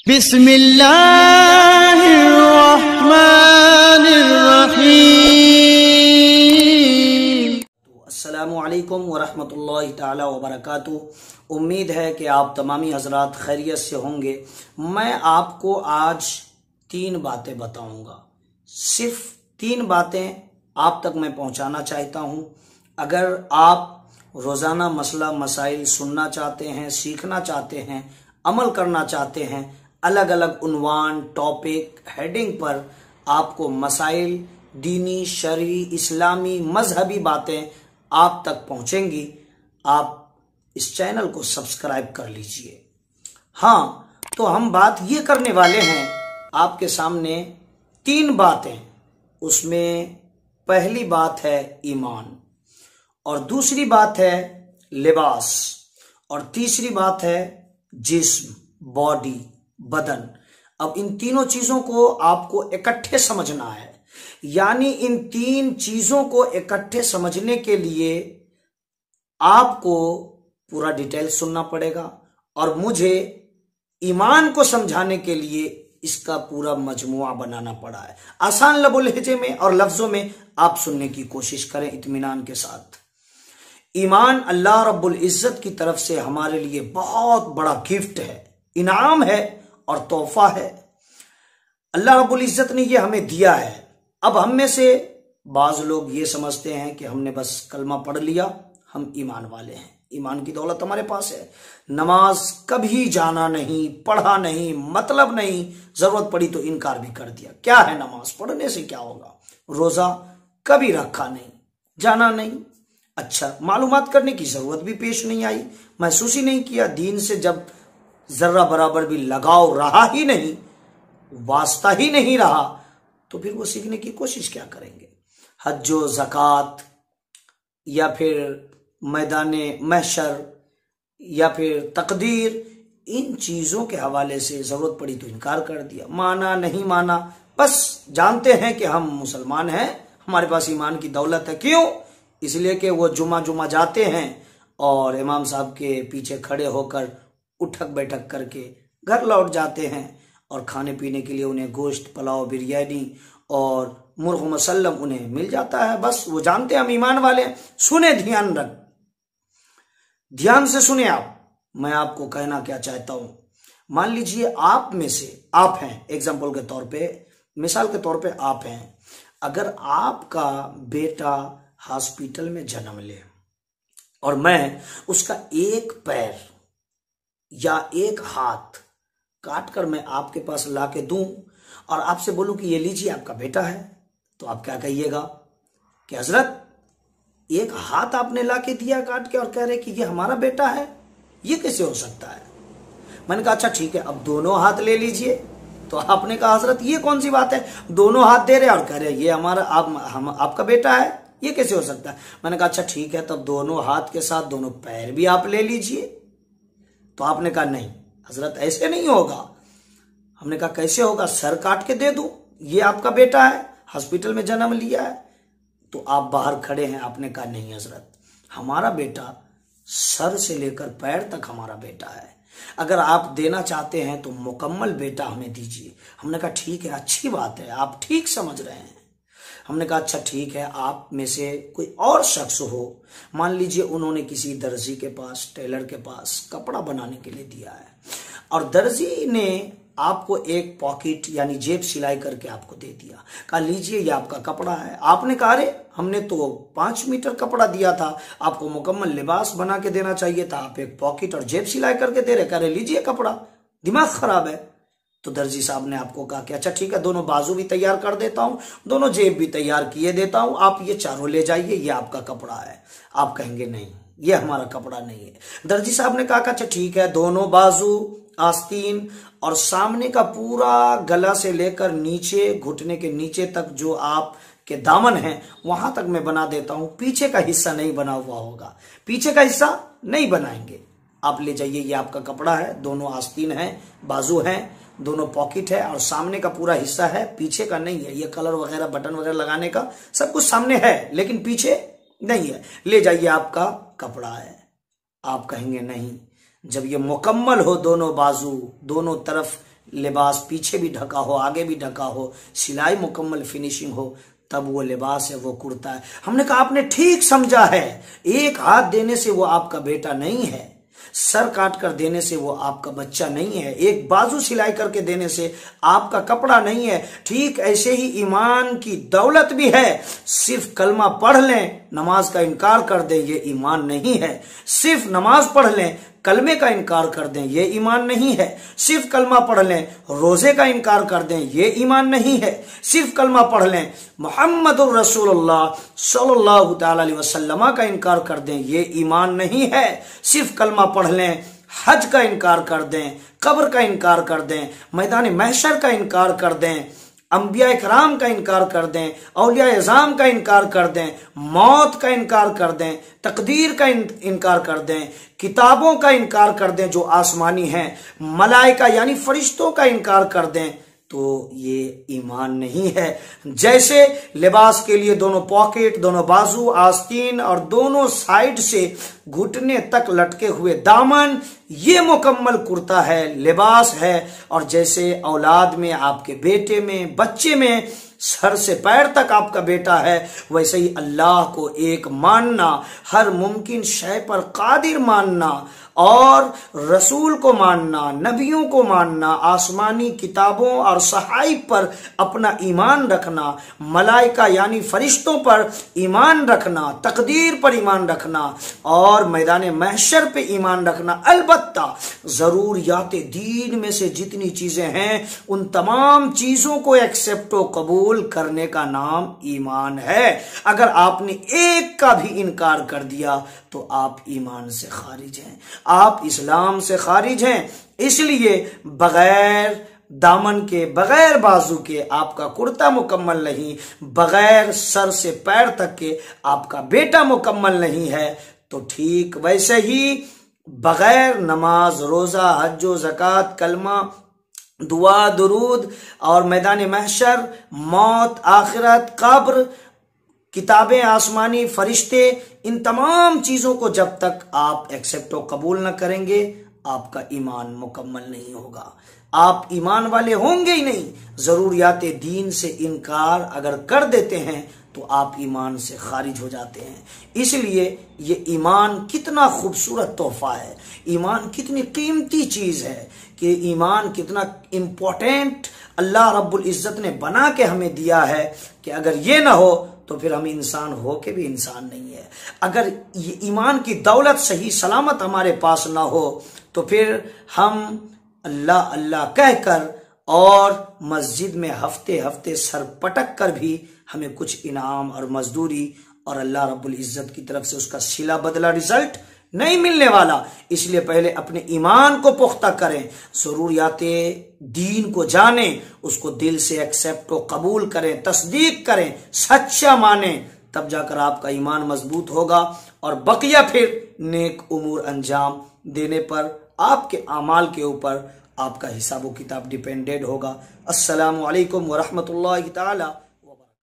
बिस्मिल्लाहिर्रहमानिर्रहीम। अस्सलामुअलैकुम वरहमतुल्लाहि ताला वबरकातुहू। उम्मीद है कि आप तमामी हजरात खैरियत से होंगे। मैं आपको आज 3 बातें बताऊंगा, सिर्फ 3 बातें आप तक मैं पहुंचाना चाहता हूं। अगर आप रोजाना मसला मसाइल सुनना चाहते हैं, सीखना चाहते हैं, अमल करना चाहते हैं, अलग अलग उन्वान, टॉपिक, हेडिंग पर आपको मसाइल, दीनी, शरई, इस्लामी, मजहबी बातें आप तक पहुंचेंगी। आप इस चैनल को सब्सक्राइब कर लीजिए। हाँ, तो हम बात ये करने वाले हैं आपके सामने 3 बातें। उसमें पहली बात है ईमान, और दूसरी बात है लिबास, और तीसरी बात है जिस्म, बॉडी, बदन। अब इन तीनों चीजों को आपको इकट्ठे समझना है। यानी इन 3 चीजों को इकट्ठे समझने के लिए आपको पूरा डिटेल सुनना पड़ेगा, और मुझे ईमान को समझाने के लिए इसका पूरा मजमुआ बनाना पड़ा है। आसान लबो लहजे में और लफ्जों में आप सुनने की कोशिश करें इत्मीनान के साथ। ईमान अल्लाह रब्बुल इज्जत की तरफ से हमारे लिए बहुत बड़ा गिफ्ट है, इनाम है और तोहफा है। अल्लाह रब्बुल इज्जत ने ये हमें दिया है। अब हम में से बाज लोग ये समझते हैं कि हमने बस कलमा पढ़ लिया, हम ईमान वाले हैं, ईमान की दौलत हमारे पास है। नमाज कभी जाना नहीं, पढ़ा नहीं, मतलब नहीं, जरूरत पड़ी तो इनकार भी कर दिया। क्या है नमाज पढ़ने से क्या होगा? रोजा कभी रखा नहीं, जाना नहीं, अच्छा मालूमात करने की जरूरत भी पेश नहीं आई, महसूस ही नहीं किया। दीन से जब जर्रा बराबर भी लगाव रहा ही नहीं, वास्ता ही नहीं रहा, तो फिर वो सीखने की कोशिश क्या करेंगे? हज्जो, ज़कात, या फिर मैदाने महशर, या फिर तकदीर, इन चीजों के हवाले से जरूरत पड़ी तो इनकार कर दिया। माना नहीं माना, बस जानते हैं कि हम मुसलमान हैं, हमारे पास ईमान की दौलत है। क्यों? इसलिए कि वो जुमा जाते हैं और इमाम साहब के पीछे खड़े होकर उठक बैठक करके घर लौट जाते हैं, और खाने पीने के लिए उन्हें गोश्त, पुलाव, बिरयानी और मुर्ग मुसल्लम उन्हें मिल जाता है। बस वो जानते हैं हम ईमान वाले हैं। सुने, ध्यान से सुने आप, मैं आपको कहना क्या चाहता हूं। मान लीजिए आप में से आप हैं, एग्जाम्पल के तौर पे, मिसाल के तौर पे आप हैं। अगर आपका बेटा हॉस्पिटल में जन्म ले और मैं उसका एक पैर या एक हाथ काट कर मैं आपके पास ला के दूं और आपसे बोलूं कि ये लीजिए आपका बेटा है, तो आप क्या कहिएगा कि हजरत एक हाथ आपने ला के दिया काट के और कह रहे कि ये हमारा बेटा है, ये कैसे हो सकता है? मैंने कहा अच्छा ठीक है, अब दोनों हाथ ले लीजिए। तो आपने कहा हजरत ये कौन सी बात है, दोनों हाथ दे रहे और कह रहे ये हमारा आपका बेटा है, ये कैसे हो सकता है? मैंने कहा अच्छा ठीक है, तब दोनों हाथ के साथ दोनों पैर भी आप ले लीजिए। तो आपने कहा नहीं हजरत ऐसे नहीं होगा। हमने कहा कैसे होगा? सर काट के दे दूं, ये आपका बेटा है, हॉस्पिटल में जन्म लिया है। तो आप बाहर खड़े हैं, आपने कहा नहीं हजरत, हमारा बेटा सर से लेकर पैर तक हमारा बेटा है, अगर आप देना चाहते हैं तो मुकम्मल बेटा हमें दीजिए। हमने कहा ठीक है, अच्छी बात है, आप ठीक समझ रहे हैं। हमने कहा अच्छा ठीक है, आप में से कोई और शख्स हो, मान लीजिए उन्होंने किसी दर्जी के पास, टेलर के पास कपड़ा बनाने के लिए दिया है, और दर्जी ने आपको एक पॉकेट यानी जेब सिलाई करके आपको दे दिया, कहा लीजिए ये आपका कपड़ा है। आपने कहा अरे हमने तो 5 मीटर कपड़ा दिया था, आपको मुकम्मल लिबास बना के देना चाहिए था, आप एक पॉकेट और जेब सिलाई करके दे रहे, कह रहे लीजिए कपड़ा, दिमाग खराब है। तो दर्जी साहब ने आपको कहा कि अच्छा ठीक है, दोनों बाजू भी तैयार कर देता हूं, दोनों जेब भी तैयार किए देता हूं, आप ये चारों ले जाइए, ये आपका कपड़ा है। आप कहेंगे नहीं ये हमारा कपड़ा नहीं है। दर्जी साहब ने कहा अच्छा ठीक है, दोनों बाजू, आस्तीन और सामने का पूरा गला से लेकर नीचे घुटने के नीचे तक जो आप के दामन है वहां तक मैं बना देता हूं, पीछे का हिस्सा नहीं बना हुआ होगा, पीछे का हिस्सा नहीं बनाएंगे, आप ले जाइए, ये आपका कपड़ा है, दोनों आस्तीन है, बाजू है, दोनों पॉकेट है और सामने का पूरा हिस्सा है, पीछे का नहीं है। ये कलर वगैरह, बटन वगैरह लगाने का सब कुछ सामने है, लेकिन पीछे नहीं है, ले जाइए आपका कपड़ा है। आप कहेंगे नहीं, जब ये मुकम्मल हो, दोनों बाजू, दोनों तरफ लिबास पीछे भी ढका हो, आगे भी ढका हो, सिलाई मुकम्मल फिनिशिंग हो, तब वो लिबास है, वो कुर्ता है। हमने कहा आपने ठीक समझा है, एक हाथ देने से वो आपका बेटा नहीं है, सर काट कर देने से वो आपका बच्चा नहीं है, एक बाजू सिलाई करके देने से आपका कपड़ा नहीं है। ठीक ऐसे ही ईमान की दौलत भी है। सिर्फ कलमा पढ़ लें, नमाज का इनकार कर दें, ये ईमान नहीं है। सिर्फ नमाज पढ़ लें, कलमे का इनकार कर दें, ये ईमान नहीं है। सिर्फ कलमा पढ़ लें, रोजे का इनकार कर दें, ये ईमान नहीं है। सिर्फ कलमा पढ़ लें, मुहम्मदुर रसूलुल्लाह सल्लल्लाहु तआला अलैहि वसल्लम का इनकार कर दें, ये ईमान नहीं है। सिर्फ कलमा पढ़ लें, हज का इनकार कर दें, कब्र का इनकार कर दें, मैदान महशर का इनकार कर दें, अंबिया इकराम का इनकार कर दें, औलिया इज़ाम का इनकार कर दें, मौत का इनकार कर दें, तकदीर का इनकार कर दें, किताबों का इनकार कर दें जो आसमानी हैं, मलाइका यानी फरिश्तों का इनकार कर दें, तो ये ईमान नहीं है। जैसे लिबास के लिए दोनों पॉकेट, दोनों बाजू, आस्तीन और दोनों साइड से घुटने तक लटके हुए दामन, ये मुकम्मल कुर्ता है, लिबास है। और जैसे औलाद में, आपके बेटे में, बच्चे में सर से पैर तक आपका बेटा है, वैसे ही अल्लाह को एक मानना, हर मुमकिन शय पर कादिर मानना और रसूल को मानना, नबियों को मानना, आसमानी किताबों और सहाइफ पर अपना ईमान रखना, मलाइका यानी फरिश्तों पर ईमान रखना, तकदीर पर ईमान रखना और मैदान महशर पे ईमान रखना। अलबत्ता जरूरियाते दीन में से जितनी चीजें हैं, उन तमाम चीजों को एक्सेप्ट व कबूल करने का नाम ईमान है। अगर आपने एक का भी इनकार कर दिया तो आप ईमान से खारिज हैं, आप इस्लाम से खारिज हैं। इसलिए बगैर दामन के, बगैर बाजू के आपका कुर्ता मुकम्मल नहीं, बगैर सर से पैर तक के आपका बेटा मुकम्मल नहीं है। तो ठीक वैसे ही बगैर नमाज, रोजा, हज, ज़कात, कलमा, दुआ, दुरूद और मैदान महशर, मौत, आखिरत, कब्र, किताबें, आसमानी, फरिश्ते, इन तमाम चीजों को जब तक आप एक्सेप्ट और कबूल न करेंगे, आपका ईमान मुकम्मल नहीं होगा, आप ईमान वाले होंगे ही नहीं। जरूरियाते दीन से इनकार अगर कर देते हैं तो आप ईमान से खारिज हो जाते हैं। इसलिए ये ईमान कितना खूबसूरत तोहफा है, ईमान कितनी कीमती चीज है कि ईमान कितना इम्पोर्टेंट अल्लाह रब्बुल इज्जत ने बना के हमें दिया है कि अगर ये ना हो तो फिर हम इंसान हो के भी इंसान नहीं है। अगर ये ईमान की दौलत सही सलामत हमारे पास ना हो तो फिर हम अल्लाह अल्लाह कहकर और मस्जिद में हफ्ते हफ्ते सर पटक कर भी हमें कुछ इनाम और मजदूरी और अल्लाह रब्बुल इज्जत की तरफ से उसका सिला बदला रिजल्ट नहीं मिलने वाला। इसलिए पहले अपने ईमान को पुख्ता करें, जरूरियाते दीन को जानें, उसको दिल से एक्सेप्ट और कबूल करें, तस्दीक करें, सच्चा माने, तब जाकर आपका ईमान मजबूत होगा और बकिया फिर नेक उमूर अंजाम देने पर आपके अमाल के ऊपर आपका हिसाब व किताब डिपेंडेड होगा। अस्सलामु अलैकुम व रहमतुल्लाहि ताला